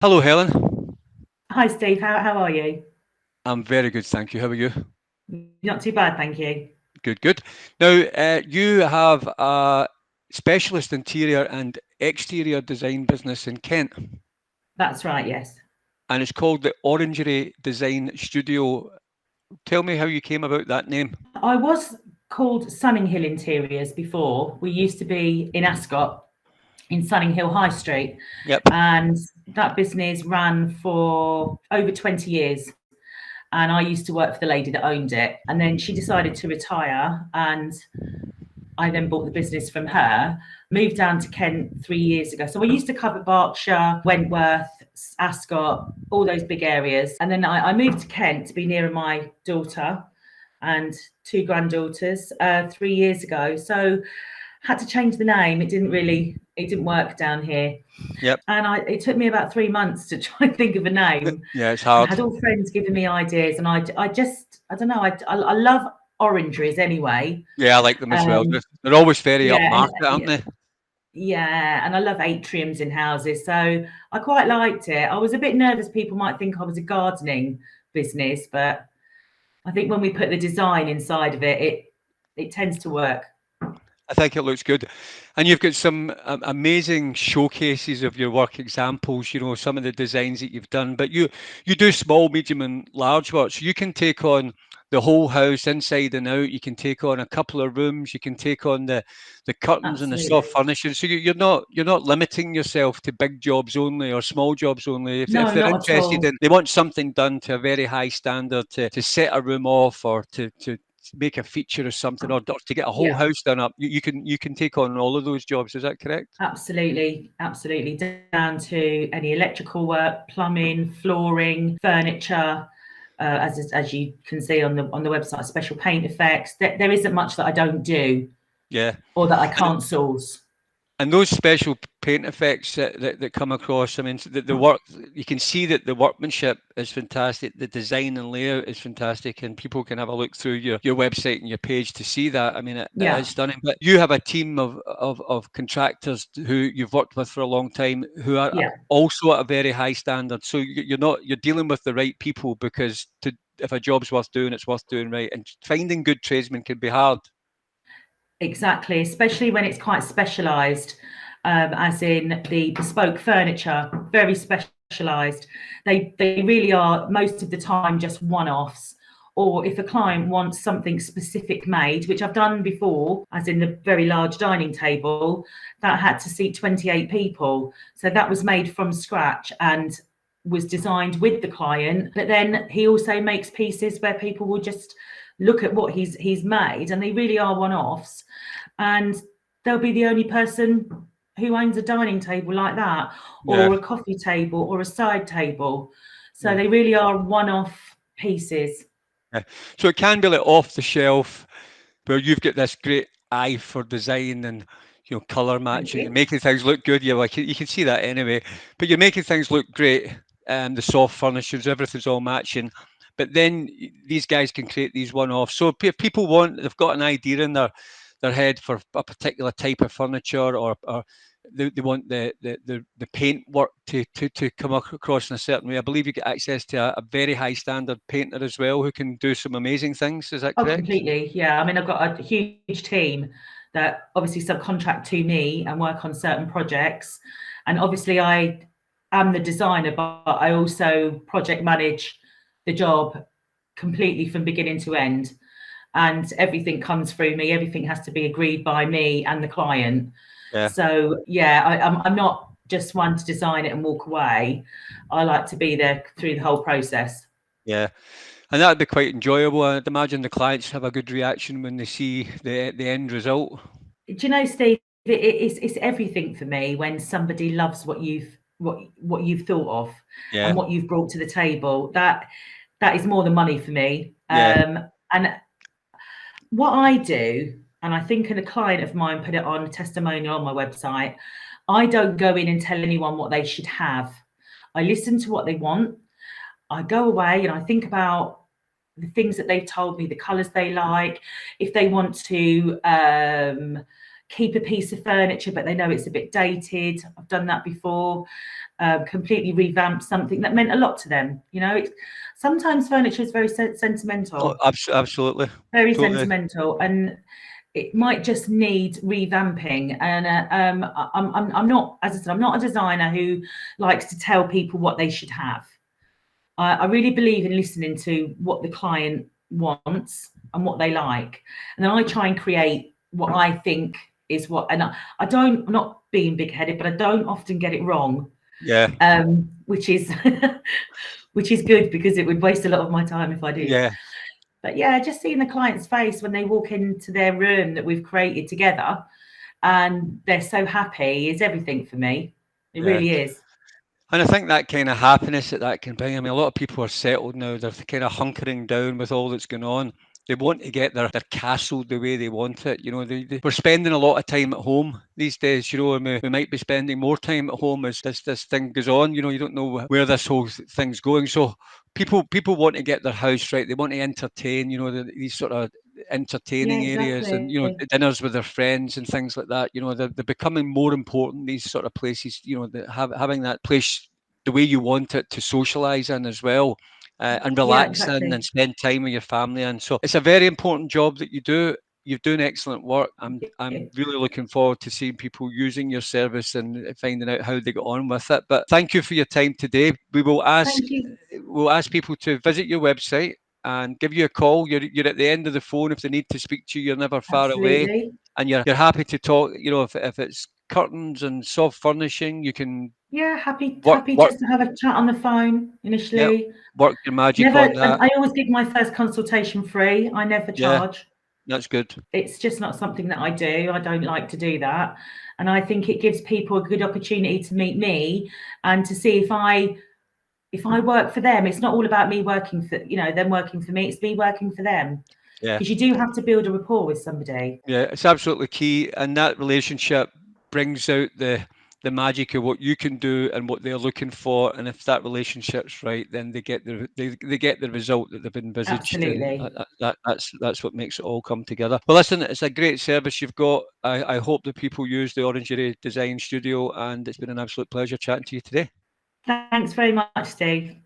Hello, Helen. Hi Steve, how are you? I'm very good, thank you. How are you? Not too bad, thank you. Good, good. Now, you have a specialist interior and exterior design business in Kent, That's right, yes. and it's called the Orangery Design Studio. Tell me how you came about that name. I was called Sunninghill Interiors before. We used to be in Ascot in Sunninghill High Street, Yep. and that business ran for over 20 years. And I used to work for the lady that owned it. And then she decided to retire, and I then bought the business from her, moved down to Kent 3 years ago. So I used to cover Berkshire, Wentworth, Ascot, all those big areas. And then I moved to Kent to be nearer my daughter and two granddaughters 3 years ago. So had to change the name. It didn't work down here. Yep. And it took me about 3 months to try and think of a name. Yeah, it's And I hard. had all friends giving me ideas. And I don't know, I love orangeries anyway. Yeah, I like them as well. Um, They're always very yeah, and upmarket, aren't they? yeah, and I love atriums in houses, so I quite liked it. I was a bit nervous people might think I was a gardening business, but I think when we put the design inside of it, it tends to work. I think it looks good. And you've got some amazing showcases of your work examples, some of the designs that you've done, but you do small, medium and large work. So you can take on the whole house inside and out. You can take on a couple of rooms. You can take on the curtains and the soft Absolutely. furnishings. So you're not limiting yourself to big jobs only or small jobs only. If No, they're not at interested all. in, they want something done to a very high standard to set a room off or to make a feature or something, or to get a whole Yeah, house done up, you can take on all of those jobs. Is that correct? absolutely, absolutely. Down to any electrical work, plumbing, flooring, furniture. As you can see on the website, special paint effects. There isn't much that I don't do Yeah. or that I And can't source. And those special paint effects that come across, I mean, the work, you can see that the workmanship is fantastic, the design and layout is fantastic, and people can have a look through your website and your page to see that. I mean, it is Yeah, stunning. But you have a team of contractors who you've worked with for a long time who are yeah. also at a very high standard. So you're dealing with the right people because if a job's worth doing, it's worth doing right. And finding good tradesmen can be hard. Exactly, especially when it's quite specialised, as in the bespoke furniture, very specialised. They really are most of the time just one-offs. Or if a client wants something specific made, which I've done before, as in the very large dining table, that had to seat 28 people. So that was made from scratch and was designed with the client. But then he also makes pieces where people will just look at what he's made, and they really are one-offs, and they'll be the only person who owns a dining table like that, Yeah. or a coffee table, or a side table. So Yeah. they really are one-off pieces. Yeah. So it can be like off the shelf where you've got this great eye for design and color Thank matching and you. making things look good. Yeah, like you can see that anyway. But you're making things look great. The soft furnishings, everything's all matching. But then these guys can create these one-offs. So if people they've got an idea in their head for a particular type of furniture, or they want the paint work to come across in a certain way. I believe you get access to a very high standard painter as well who can do some amazing things. Is that Oh, correct? completely. Yeah. I mean, I've got a huge team that obviously subcontract to me and work on certain projects. And obviously, I am the designer, but I also project manage the job completely from beginning to end. And everything comes through me, everything has to be agreed by me and the client. Yeah. So, yeah, I'm not just one to design it and walk away. I like to be there through the whole process. Yeah. And that'd be quite enjoyable. I'd imagine the clients have a good reaction when they see the end result. Do you know, Steve? It's everything for me when somebody loves what you've thought of Yeah. and what you've brought to the table. That is more than money for me. Yeah. And what I do, and I think a client of mine put it on a testimonial on my website. I don't go in and tell anyone what they should have. I listen to what they want. I go away and I think about the things that they've told me, the colours they like, if they want to keep a piece of furniture, but they know it's a bit dated. I've done that before. Completely revamped something that meant a lot to them. Sometimes furniture is very Oh, sentimental, absolutely, very totally. sentimental, and it might just need revamping. And I'm not, as I said, I'm not a designer who likes to tell people what they should have. I really believe in listening to what the client wants and what they like, and then I try and create what I think is what. And I don't, I'm not being big-headed, but I don't often get it wrong, Yeah, which is which is good, because it would waste a lot of my time if I did. yeah, But yeah, just seeing the client's face when they walk into their room that we've created together, and they're so happy, is everything for me. It yeah. really is. And I think that kind of happiness that that can bring. I mean, a lot of people are settled now. They're kind of hunkering down with all that's going on. They want to get their castle the way they want it. We're spending a lot of time at home these days, and we might be spending more time at home as this thing goes on. You don't know where this whole thing's going. So people want to get their house right. They want to entertain, these sort of Yeah, entertaining areas, and exactly. dinners with their friends and things like that. They're becoming more important, these sort of places, having that place the way you want it to socialize in as well, and Yeah, relax in and exactly. spend time with your family. And so it's a very important job that you do. You're doing excellent work. I'm really looking forward to seeing people using your service and finding out how they get on with it. But thank you for your time today. Thank you. We'll ask people to visit your website and give you a call. You're at the end of the phone if they need to speak to you. You're never far away, Absolutely. and you're happy to talk. If it's curtains and soft furnishing, you can Yeah, happy work happy work just to have a chat on the phone yeah, initially. work your magic Never, on and that. I always give my first consultation free. I never Yeah, charge. that's good. It's just not something that I do. I don't like to do that. And I think it gives people a good opportunity to meet me and to see if I work for them. It's not all about me working for, them working for me. It's me working for them. Yeah. Because you do have to build a rapport with somebody. Yeah, it's absolutely key, and that relationship brings out the magic of what you can do and what they're looking for. And if that relationship's right, then they get the result that they've envisaged, and Absolutely. that's what makes it all come together. Well, listen, it's a great service you've got. I hope that people use the Orangery Design Studio, and it's been an absolute pleasure chatting to you today. Thanks very much, Steve.